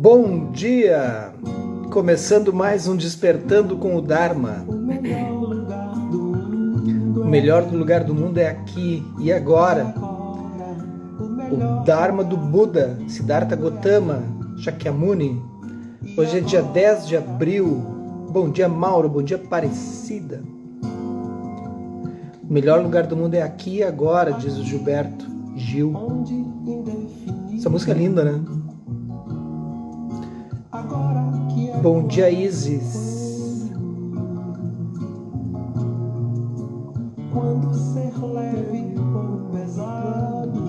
Bom dia! Começando mais um Despertando com o Dharma. O melhor lugar do mundo é aqui e agora. O Dharma do Buda, Siddhartha Gautama, Shakyamuni. Hoje é dia 10 de abril. Bom dia, Mauro. Bom dia, Aparecida. O melhor lugar do mundo é aqui e agora, diz o Gilberto Gil. Essa música é linda, né? Bom dia, Isis. Quando ser leve ou pesado,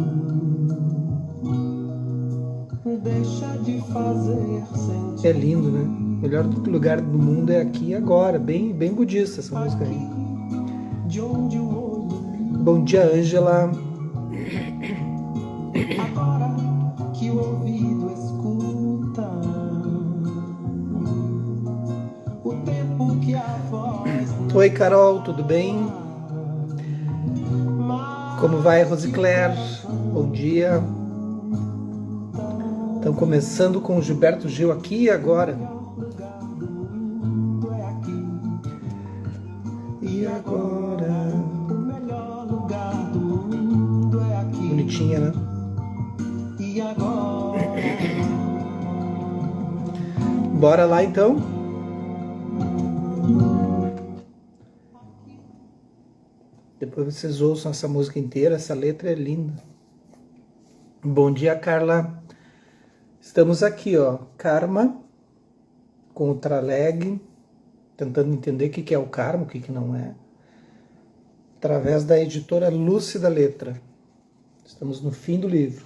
deixa de fazer sentir. É lindo, né? O melhor lugar do mundo é aqui e agora. Bem budista essa música aí. Bom dia, Ângela. Agora que o ouvido escuta, o tempo que a voz... Oi, Carol, tudo bem? Como vai, Rosicler? Bom dia. Estão começando com o Gilberto Gil aqui e agora. E agora? O melhor lugar do mundo é aqui. Bonitinha, né? E agora? Bora lá então? Depois vocês ouçam essa música inteira, essa letra é linda. Bom dia, Carla. Estamos aqui, ó, Karma, com o Traleg, tentando entender o que é o karma, o que não é, através da editora Lúcida Letra. Estamos no fim do livro.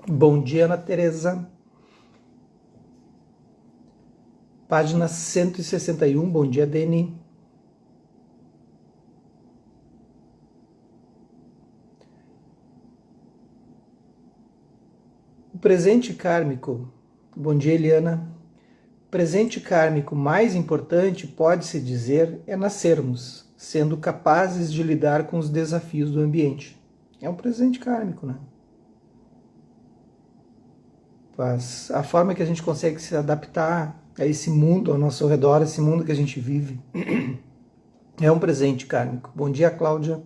Bom dia, Ana Teresa. Página 161, bom dia, Deni. O presente kármico, bom dia, Eliana. O presente kármico mais importante, pode-se dizer, é nascermos, sendo capazes de lidar com os desafios do ambiente. É um presente kármico, né? Mas a forma que a gente consegue se adaptar a esse mundo ao nosso redor, esse mundo que a gente vive, é um presente kármico. Bom dia, Cláudia.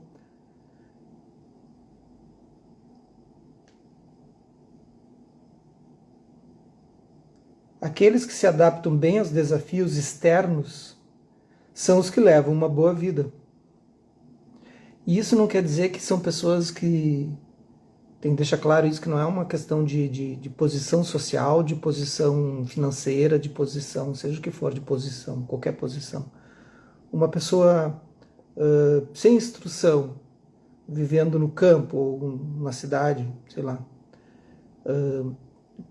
Aqueles que se adaptam bem aos desafios externos são os que levam uma boa vida. E isso não quer dizer que são pessoas que... Tem que deixar claro isso, que não é uma questão de posição social, de posição financeira, de posição, seja o que for, de posição, qualquer posição. Uma pessoa sem instrução, vivendo no campo ou numa cidade, sei lá,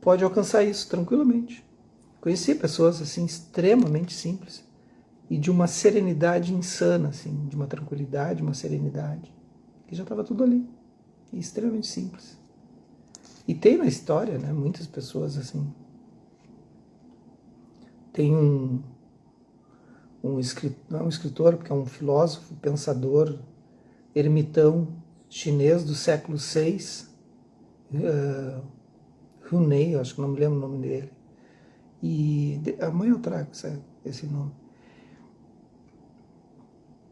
pode alcançar isso tranquilamente. Conheci pessoas assim extremamente simples e de uma serenidade insana, assim, de uma tranquilidade, uma serenidade, que já estava tudo ali. Extremamente simples. E tem na história, né, muitas pessoas assim. Tem não é um escritor, porque é um filósofo, pensador, ermitão chinês do século VI, Hunei, acho que não me lembro o nome dele. E amanhã eu trago esse nome.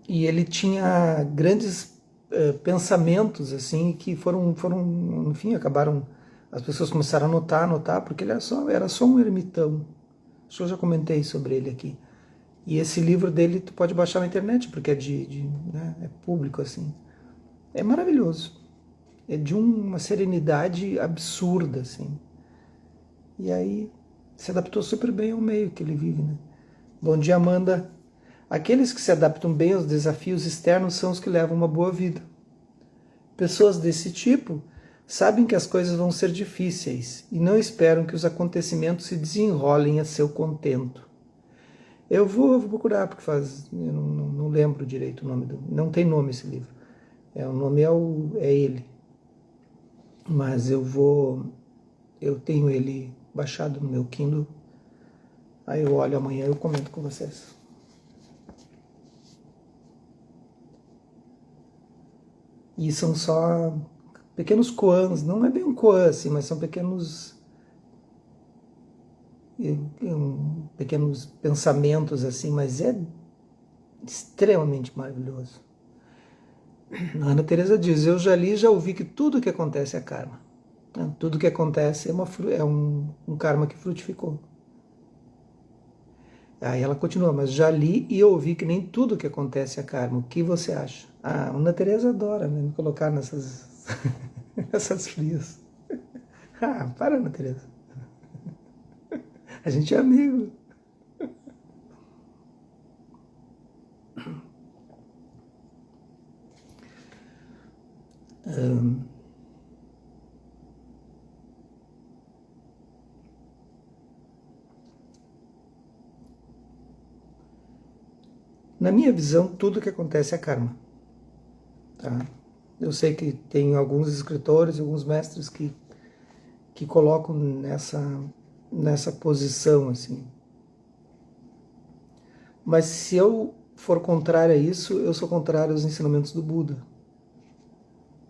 E ele tinha grandes pensamentos assim que foram no fim acabaram, as pessoas começaram a notar, porque ele era só um ermitão. Acho que eu já comentei sobre ele aqui. E esse livro dele tu pode baixar na internet, porque é né, é público assim. É maravilhoso. É de uma serenidade absurda assim. E aí se adaptou super bem ao meio que ele vive, né? Bom dia, Amanda. Aqueles que se adaptam bem aos desafios externos são os que levam uma boa vida. Pessoas desse tipo sabem que as coisas vão ser difíceis e não esperam que os acontecimentos se desenrolem a seu contento. Eu vou procurar, porque eu não lembro direito o nome não tem nome esse livro. O nome é ele. Mas eu tenho ele baixado no meu Kindle. Aí eu olho amanhã e eu comento com vocês. E são só pequenos koans, não é bem um koan assim, mas são pequenos pensamentos assim, mas é extremamente maravilhoso. A Ana Teresa diz: eu já li e já ouvi que tudo que acontece é karma. Tudo que acontece é um karma que frutificou. Aí ela continua: mas já li e ouvi que nem tudo que acontece é karma. O que você acha? A Ana Teresa adora, né, me colocar nessas essas frias. Para, Ana Teresa. A gente é amigo. Na minha visão, tudo que acontece é karma. Tá? Eu sei que tem alguns escritores, alguns mestres que colocam nessa posição, assim. Mas se eu for contrário a isso, eu sou contrário aos ensinamentos do Buda.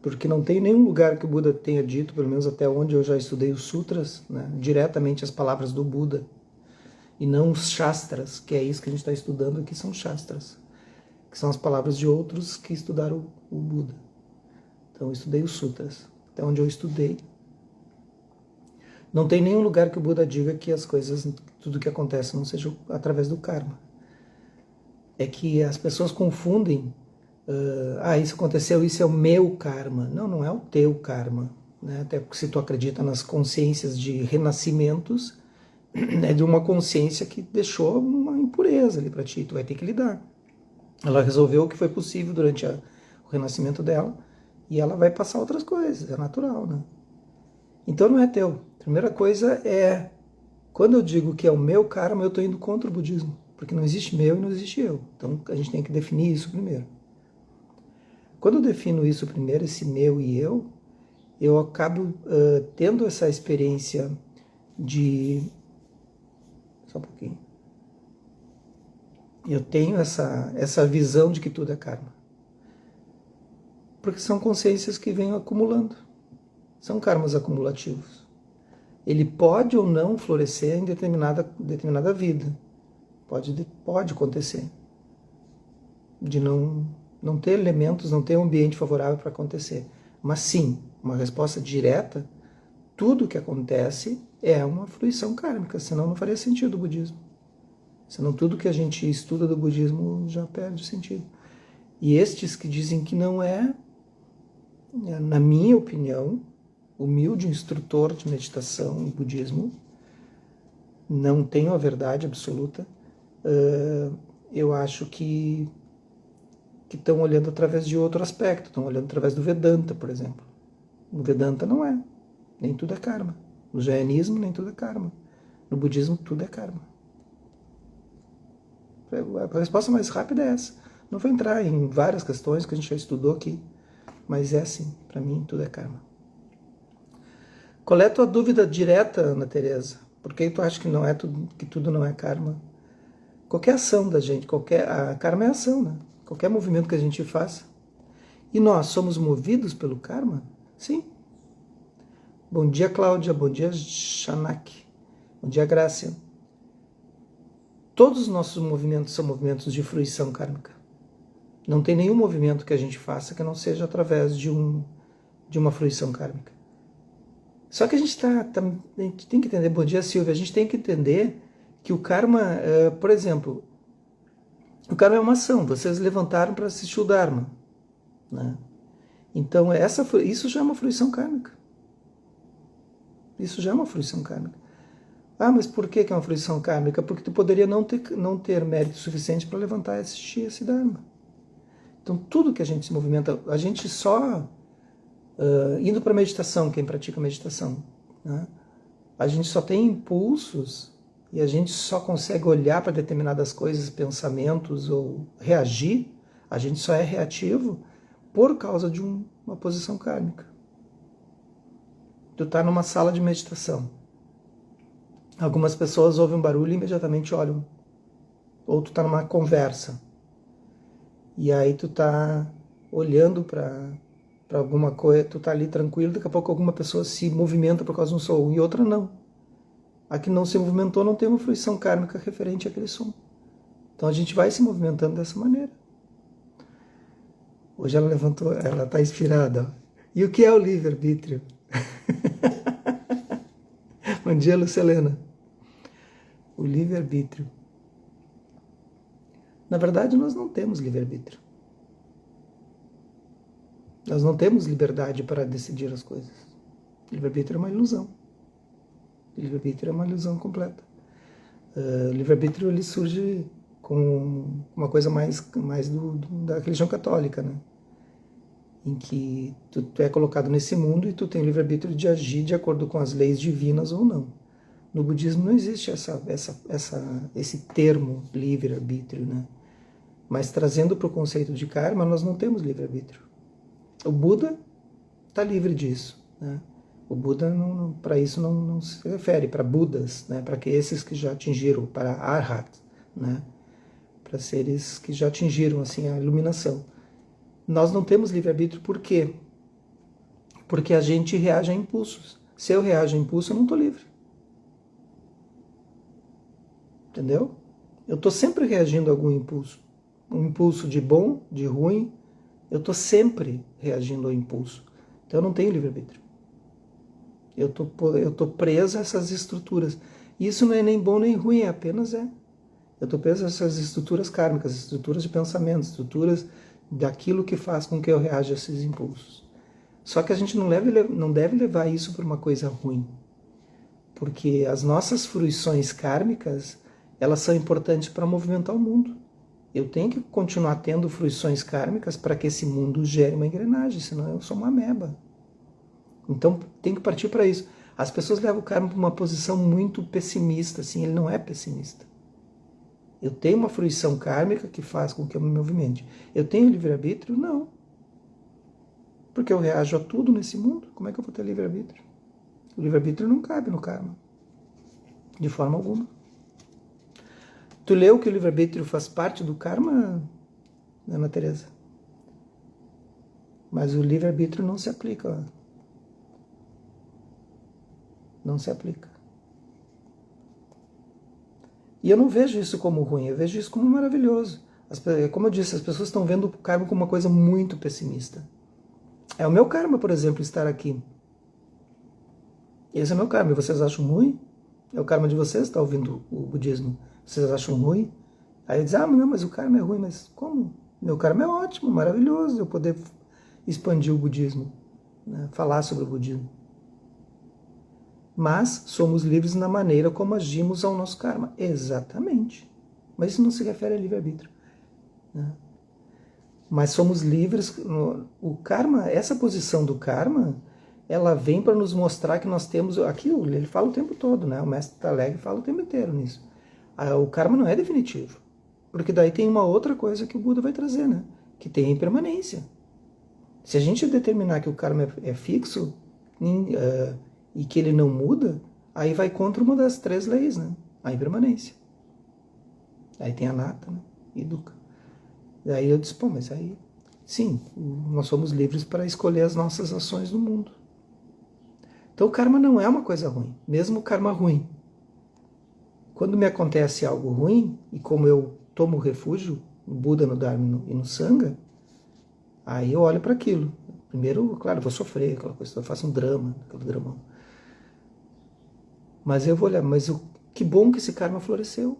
Porque não tem nenhum lugar que o Buda tenha dito, pelo menos até onde eu já estudei os sutras, né, diretamente as palavras do Buda, e não os shastras, que é isso que a gente está estudando aqui, são shastras, que são as palavras de outros que estudaram o Buda. Então eu estudei os sutras, até onde eu estudei. Não tem nenhum lugar que o Buda diga que as coisas, tudo que acontece não seja através do karma. É que as pessoas confundem, isso aconteceu, isso é o meu karma. Não, não é o teu karma. Né? Até porque se tu acredita nas consciências de renascimentos, é de uma consciência que deixou uma impureza ali para ti, tu vai ter que lidar. Ela resolveu o que foi possível durante o renascimento dela, e ela vai passar outras coisas, é natural, né? Então não é teu. A primeira coisa é, quando eu digo que é o meu karma, eu estou indo contra o budismo, porque não existe meu e não existe eu. Então a gente tem que definir isso primeiro. Quando eu defino isso primeiro, esse meu e eu acabo tendo essa experiência de... Só um pouquinho. Eu tenho essa visão de que tudo é karma. Porque são consciências que vêm acumulando. São karmas acumulativos. Ele pode ou não florescer em determinada vida. Pode acontecer. De não ter elementos, não ter um ambiente favorável para acontecer. Mas sim, uma resposta direta, tudo que acontece é uma fruição kármica, senão não faria sentido o budismo. Senão tudo que a gente estuda do budismo já perde o sentido. E estes que dizem que não é, na minha opinião, humilde instrutor de meditação no budismo, não tenho a verdade absoluta, eu acho que estão olhando através de outro aspecto, estão olhando através do Vedanta, por exemplo. No Vedanta não é, nem tudo é karma. No jainismo, nem tudo é karma. No budismo, tudo é karma. A resposta mais rápida é essa. Não vou entrar em várias questões que a gente já estudou aqui, mas é assim, para mim tudo é karma. Qual é a tua dúvida direta, Ana Teresa? Por que tu acha que tudo não é karma? Qualquer ação da gente, a karma é ação, né? Qualquer movimento que a gente faça. E nós somos movidos pelo karma? Sim. Bom dia, Cláudia. Bom dia, Shanak. Bom dia, Grácia. Todos os nossos movimentos são movimentos de fruição kármica. Não tem nenhum movimento que a gente faça que não seja através de uma fruição kármica. Só que a gente tem que entender, bom dia, Silvia, a gente tem que entender que o karma, por exemplo, o karma é uma ação, vocês levantaram para assistir o Dharma, né? Então isso já é uma fruição kármica. Isso já é uma fruição kármica. Mas por que é uma fruição kármica? Porque tu poderia não ter mérito suficiente para levantar e assistir esse Dharma. Então tudo que a gente se movimenta, a gente só... indo para a meditação, quem pratica meditação, né? A gente só tem impulsos e a gente só consegue olhar para determinadas coisas, pensamentos ou reagir, a gente só é reativo por causa de uma posição kármica. Tu está numa sala de meditação. Algumas pessoas ouvem um barulho e imediatamente olham. Ou tu está numa conversa. E aí tu está olhando para para alguma coisa, tu tá ali tranquilo, daqui a pouco alguma pessoa se movimenta por causa de um som e outra não. A que não se movimentou não tem uma fruição kármica referente àquele som. Então a gente vai se movimentando dessa maneira. Hoje ela levantou, ela está inspirada. E o que é o livre-arbítrio? Bom dia, Lucelena. O livre-arbítrio. Na verdade, nós não temos livre-arbítrio. Nós não temos liberdade para decidir as coisas. Livre-arbítrio é uma ilusão. Livre-arbítrio é uma ilusão completa. Livre-arbítrio ele surge com uma coisa mais da religião católica, né? Em que tu é colocado nesse mundo e tu tem o livre-arbítrio de agir de acordo com as leis divinas ou não. No budismo não existe esse termo livre-arbítrio, né? Mas trazendo para o conceito de karma, nós não temos livre-arbítrio. O Buda está livre disso, né? O Buda, para isso, não se refere, para Budas, né? Para esses que já atingiram, para Arhat, né? Para seres que já atingiram assim, a iluminação. Nós não temos livre-arbítrio por quê? Porque a gente reage a impulsos. Se eu reajo a impulso, eu não estou livre. Entendeu? Eu estou sempre reagindo a algum impulso. Um impulso de bom, de ruim, eu estou sempre reagindo ao impulso. Então eu não tenho livre-arbítrio. Eu estou preso a essas estruturas. Isso não é nem bom nem ruim, apenas é. Eu estou preso a essas estruturas kármicas, estruturas de pensamento, estruturas daquilo que faz com que eu reaja a esses impulsos. Só que a gente não deve levar isso para uma coisa ruim. Porque as nossas fruições kármicas, elas são importantes para movimentar o mundo. Eu tenho que continuar tendo fruições kármicas para que esse mundo gere uma engrenagem, senão eu sou uma ameba. Então tem que partir para isso. As pessoas levam o karma para uma posição muito pessimista, assim, ele não é pessimista. Eu tenho uma fruição kármica que faz com que eu me movimente. Eu tenho livre-arbítrio? Não. Porque eu reajo a tudo nesse mundo. Como é que eu vou ter livre-arbítrio? O livre-arbítrio não cabe no karma. De forma alguma. Tu leu que o livre-arbítrio faz parte do karma, Ana Teresa? Mas o livre-arbítrio não se aplica. Não se aplica. E eu não vejo isso como ruim, eu vejo isso como maravilhoso. Como eu disse, as pessoas estão vendo o karma como uma coisa muito pessimista. É o meu karma, por exemplo, estar aqui. Esse é o meu karma. E vocês acham ruim? É o karma de vocês, está ouvindo o budismo. Vocês acham ruim? Aí diz, não, mas o karma é ruim. Mas como? Meu karma é ótimo, maravilhoso eu poder expandir o budismo, né? Falar sobre o budismo. Mas somos livres na maneira como agimos ao nosso karma. Exatamente. Mas isso não se refere a livre-arbítrio, né? Mas somos livres. O karma, essa posição do karma, ela vem para nos mostrar que nós temos aquilo. Ele fala o tempo todo, né? O mestre Taleg fala o tempo inteiro nisso. O karma não é definitivo. Porque daí tem uma outra coisa que o Buda vai trazer, né? Que tem impermanência. Se a gente determinar que o karma é fixo e que ele não muda, aí vai contra uma das 3 leis, né? A impermanência. Aí tem a Anatta, né? E Dukkha. Daí eu disse, mas aí, sim, nós somos livres para escolher as nossas ações no mundo. Então o karma não é uma coisa ruim, mesmo o karma ruim. Quando me acontece algo ruim, e como eu tomo refúgio no Buda, no Dharma e no Sangha, aí eu olho para aquilo. Primeiro, claro, eu vou sofrer, aquela coisa, eu faço um drama, aquele dramão. Mas eu vou olhar, que bom que esse karma floresceu.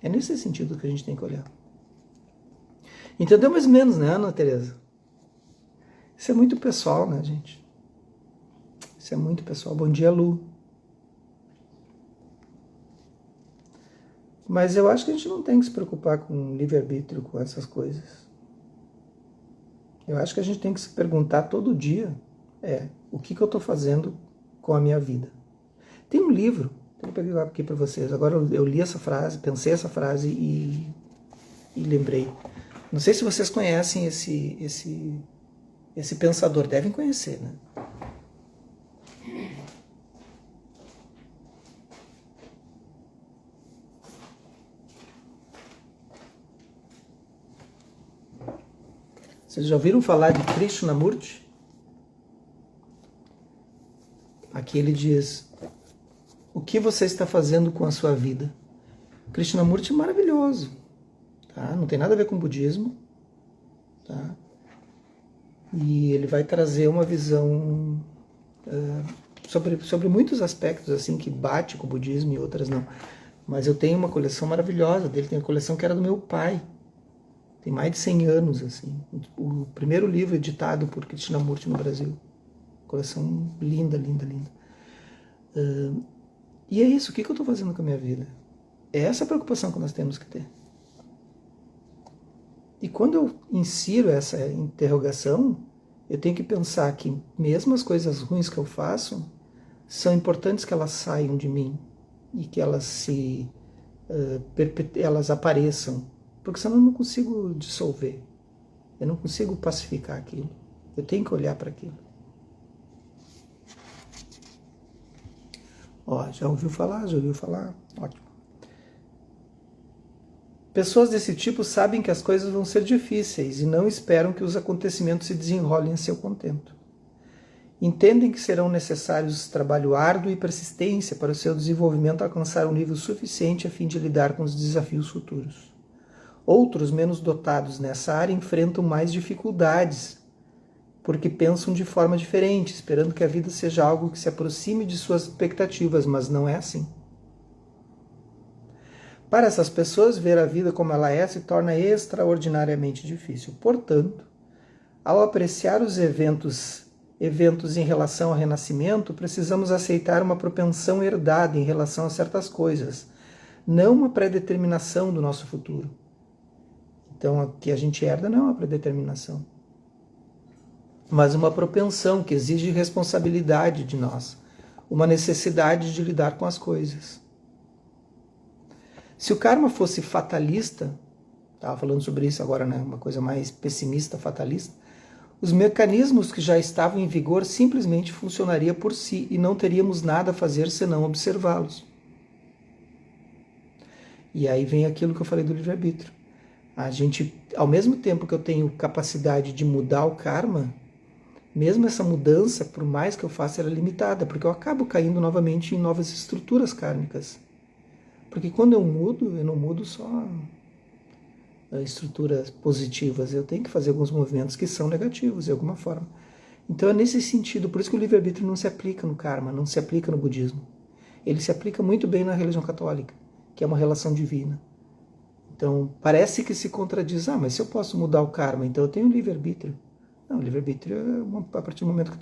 É nesse sentido que a gente tem que olhar. Entendeu mais ou menos, né, Ana Teresa? Isso é muito pessoal, né, gente? Isso é muito pessoal. Bom dia, Lu. Mas eu acho que a gente não tem que se preocupar com livre-arbítrio, com essas coisas. Eu acho que a gente tem que se perguntar todo dia, o que eu estou fazendo com a minha vida? Tem um livro, eu vou pegar aqui para vocês. Agora eu li essa frase, pensei essa frase e lembrei. Não sei se vocês conhecem esse pensador, devem conhecer, né? Vocês já ouviram falar de Krishnamurti? Aqui ele diz: o que você está fazendo com a sua vida? Krishnamurti é maravilhoso, tá? Não tem nada a ver com budismo, tá? E ele vai trazer uma visão sobre muitos aspectos assim que bate com o budismo e outras não. Mas eu tenho uma coleção maravilhosa dele, tem uma coleção que era do meu pai, tem mais de 100 anos assim. O primeiro livro editado por Krishnamurti no Brasil, coleção linda, linda, linda. E é isso, o que eu estou fazendo com a minha vida? É essa a preocupação que nós temos que ter. E quando eu insiro essa interrogação, eu tenho que pensar que mesmo as coisas ruins que eu faço, são importantes que elas saiam de mim e que elas elas apareçam, porque senão eu não consigo dissolver, eu não consigo pacificar aquilo, eu tenho que olhar para aquilo. Ó, já ouviu falar? Já ouviu falar? Ótimo. Pessoas desse tipo sabem que as coisas vão ser difíceis e não esperam que os acontecimentos se desenrolem a seu contento. Entendem que serão necessários trabalho árduo e persistência para o seu desenvolvimento alcançar um nível suficiente a fim de lidar com os desafios futuros. Outros, menos dotados nessa área, enfrentam mais dificuldades, porque pensam de forma diferente, esperando que a vida seja algo que se aproxime de suas expectativas, mas não é assim. Para essas pessoas, ver a vida como ela é se torna extraordinariamente difícil. Portanto, ao apreciar os eventos em relação ao renascimento, precisamos aceitar uma propensão herdada em relação a certas coisas, não uma predeterminação do nosso futuro. Então, o que a gente herda não é uma predeterminação, mas uma propensão que exige responsabilidade de nós, uma necessidade de lidar com as coisas. Se o karma fosse fatalista, estava falando sobre isso agora, né? Uma coisa mais pessimista, fatalista, os mecanismos que já estavam em vigor simplesmente funcionariam por si e não teríamos nada a fazer senão observá-los. E aí vem aquilo que eu falei do livre-arbítrio. A gente, ao mesmo tempo que eu tenho capacidade de mudar o karma, mesmo essa mudança, por mais que eu faça, ela é limitada, porque eu acabo caindo novamente em novas estruturas kármicas. Porque quando eu não mudo só estruturas positivas, eu tenho que fazer alguns movimentos que são negativos, de alguma forma. Então é nesse sentido, por isso que o livre-arbítrio não se aplica no karma, não se aplica no budismo. Ele se aplica muito bem na religião católica, que é uma relação divina. Então parece que se contradiz, mas se eu posso mudar o karma, então eu tenho livre-arbítrio. Não, o livre-arbítrio é a partir do momento que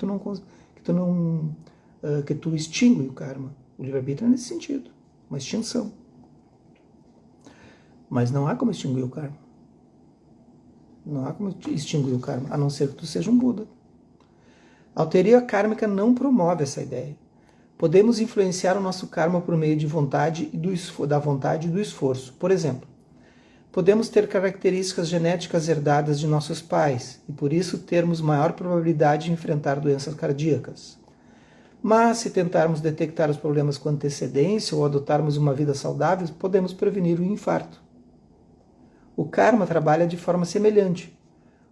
tu extingue o karma. O livre-arbítrio é nesse sentido, uma extinção. Mas não há como extinguir o karma. Não há como extinguir o karma, a não ser que tu seja um Buda. A autoria kármica não promove essa ideia. Podemos influenciar o nosso karma por meio da vontade e do esforço. Por exemplo, podemos ter características genéticas herdadas de nossos pais e por isso termos maior probabilidade de enfrentar doenças cardíacas. Mas se tentarmos detectar os problemas com antecedência ou adotarmos uma vida saudável, podemos prevenir o infarto. O karma trabalha de forma semelhante.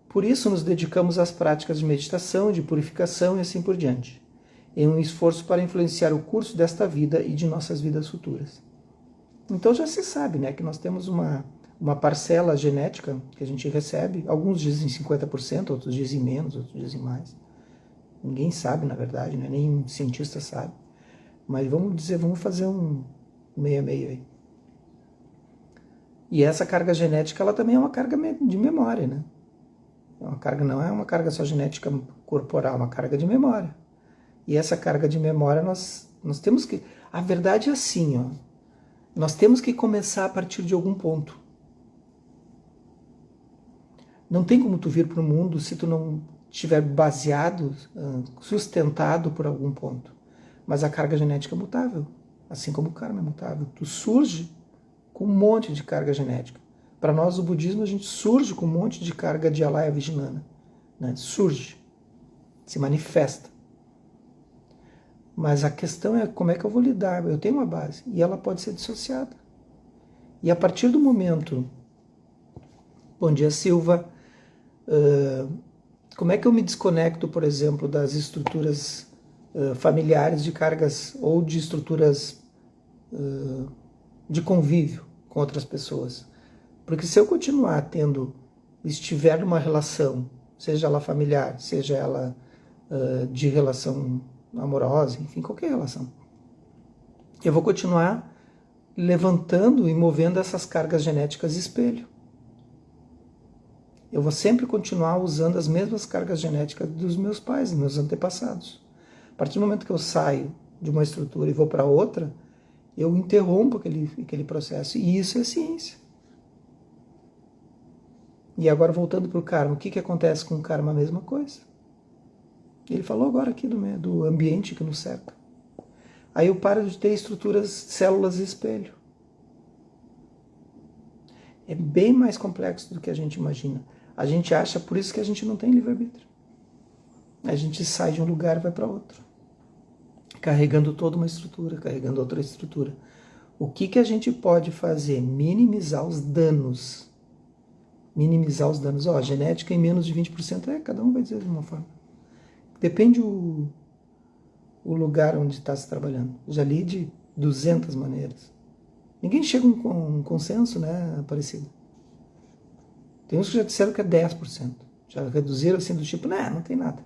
Por isso nos dedicamos às práticas de meditação, de purificação e assim por diante, em um esforço para influenciar o curso desta vida e de nossas vidas futuras. Então já se sabe, né, que nós temos uma parcela genética que a gente recebe, alguns dizem 50%, outros dizem menos, outros dizem mais. Ninguém sabe, na verdade, né? Nem cientista sabe. Mas vamos fazer um meio-meio aí. E essa carga genética, ela também é uma carga de memória, né? Não é uma carga só genética corporal, é uma carga de memória. E essa carga de memória nós temos que... A verdade é assim, ó. Nós temos que começar a partir de algum ponto. Não tem como tu vir para o mundo se tu não estiver baseado, sustentado por algum ponto. Mas a carga genética é mutável, assim como o karma é mutável. Tu surge com um monte de carga genética. Para nós, o budismo, a gente surge com um monte de carga de alaya vijnana. Né? Surge, se manifesta. Mas a questão é como é que eu vou lidar. Eu tenho uma base e ela pode ser dissociada. E a partir do momento... Bom dia, Silva. Como é que eu me desconecto, por exemplo, das estruturas familiares de cargas ou de estruturas de convívio com outras pessoas? Porque se eu continuar estiver numa relação, seja ela familiar, seja ela de relação amorosa, enfim, qualquer relação, eu vou continuar levantando e movendo essas cargas genéticas espelho. Eu vou sempre continuar usando as mesmas cargas genéticas dos meus pais, dos meus antepassados. A partir do momento que eu saio de uma estrutura e vou para outra, eu interrompo aquele processo. E isso é ciência. E agora, voltando para o karma, o que acontece com o karma? A mesma coisa. Ele falou agora aqui do ambiente que nos cerca. Aí eu paro de ter estruturas, células espelho. É bem mais complexo do que a gente imagina. A gente acha, por isso que a gente não tem livre-arbítrio. A gente sai de um lugar e vai para outro, carregando toda uma estrutura, carregando outra estrutura. O que a gente pode fazer? Minimizar os danos. Minimizar os danos. A genética em menos de 20%, cada um vai dizer de uma forma. Depende o lugar onde está se trabalhando. Já li de 200 maneiras. Ninguém chega a um consenso, né, Aparecido? Tem uns que já disseram que é 10%. Já reduziram assim do tipo, não tem nada.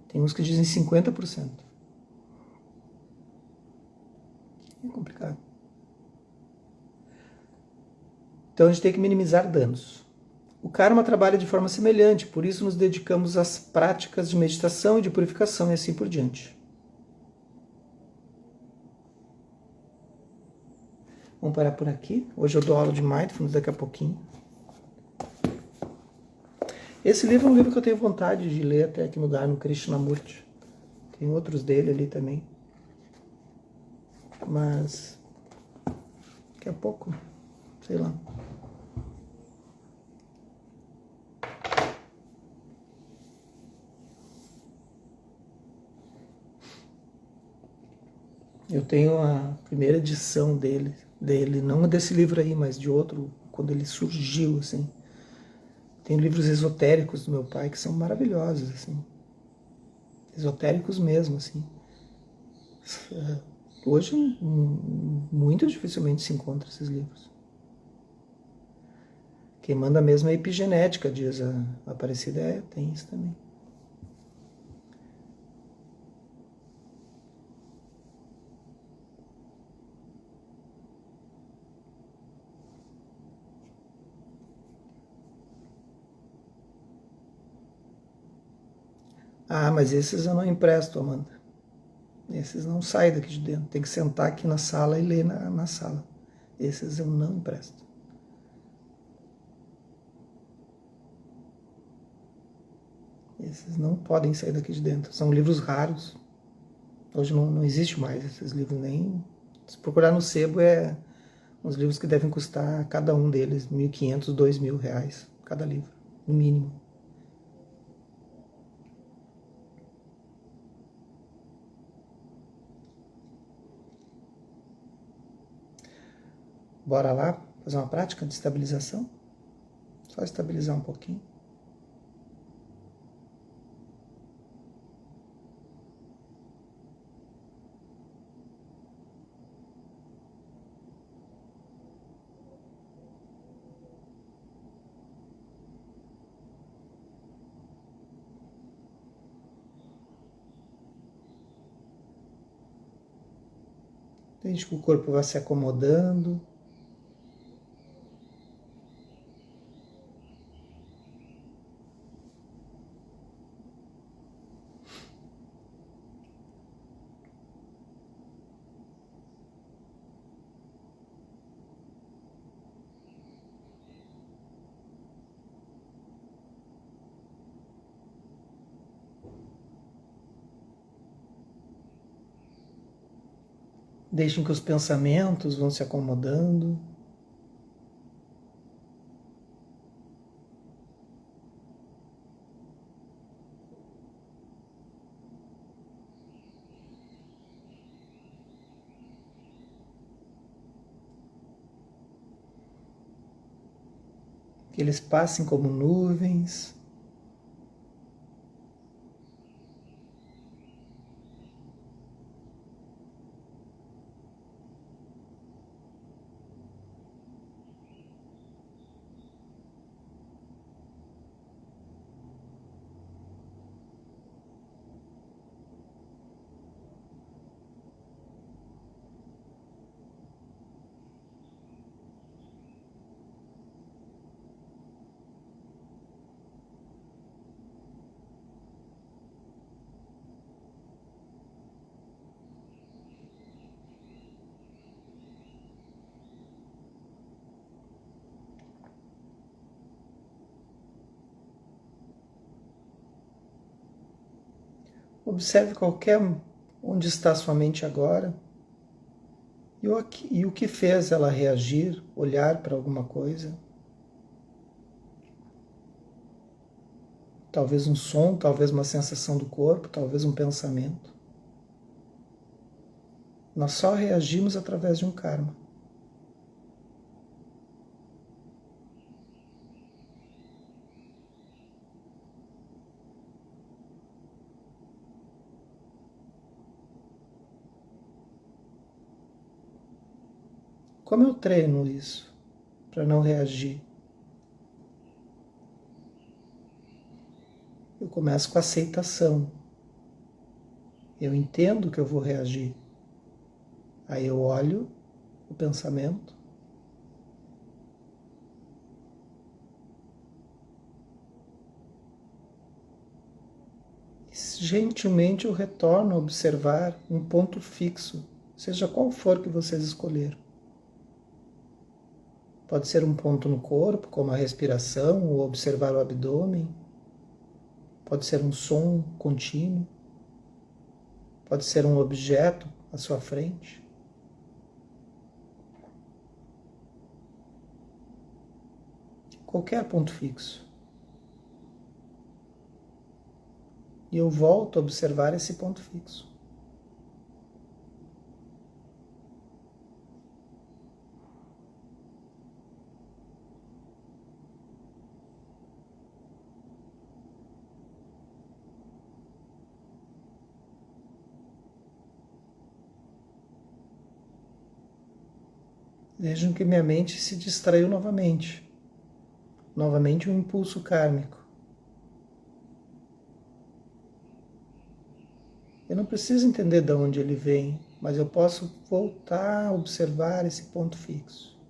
Tem uns que dizem 50%. É complicado. Então a gente tem que minimizar danos. O karma trabalha de forma semelhante, por isso nos dedicamos às práticas de meditação e de purificação e assim por diante. Vamos parar por aqui. Hoje eu dou aula de Mindfulness daqui a pouquinho. Esse livro é um livro que eu tenho vontade de ler até aqui no Dharma Krishnamurti. Tem outros dele ali também. Mas daqui a pouco, sei lá. Eu tenho a primeira edição dele, não desse livro aí, mas de outro, quando ele surgiu, assim. Tem livros esotéricos do meu pai que são maravilhosos, assim. Esotéricos mesmo, assim. Hoje, muito dificilmente se encontra esses livros. Quem manda mesmo é a epigenética, diz a Aparecida, tem isso também. Ah, mas esses eu não empresto, Amanda. Esses não saem daqui de dentro. Tem que sentar aqui na sala e ler na sala. Esses eu não empresto. Esses não podem sair daqui de dentro. São livros raros. Hoje não existe mais esses livros nem. Se procurar no sebo, é uns livros que devem custar, cada um deles, R$1.500, R$2.000, cada livro, no mínimo. Bora lá fazer uma prática de estabilização? Só estabilizar um pouquinho. Desde que o corpo vá se acomodando. Deixem que os pensamentos vão se acomodando. Que eles passem como nuvens. Observe onde está sua mente agora e o que fez ela reagir, olhar para alguma coisa. Talvez um som, talvez uma sensação do corpo, talvez um pensamento. Nós só reagimos através de um karma. Como eu treino isso para não reagir? Eu começo com a aceitação. Eu entendo que eu vou reagir. Aí eu olho o pensamento. E gentilmente eu retorno a observar um ponto fixo, seja qual for que vocês escolheram. Pode ser um ponto no corpo, como a respiração, ou observar o abdômen. Pode ser um som contínuo. Pode ser um objeto à sua frente. Qualquer ponto fixo. E eu volto a observar esse ponto fixo. Vejam que minha mente se distraiu novamente. Novamente um impulso kármico. Eu não preciso entender de onde ele vem, mas eu posso voltar a observar esse ponto fixo.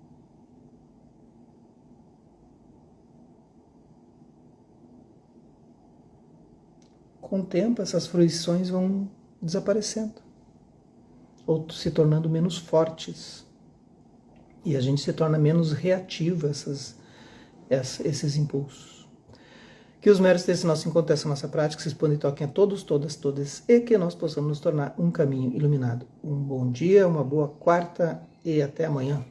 Com o tempo, essas fruições vão desaparecendo, ou se tornando menos fortes. E a gente se torna menos reativo a esses impulsos. Que os méritos desse nosso encontro, dessa nossa prática, se expandam e toquem a todos, todas, todas, e que nós possamos nos tornar um caminho iluminado. Um bom dia, uma boa quarta e até amanhã.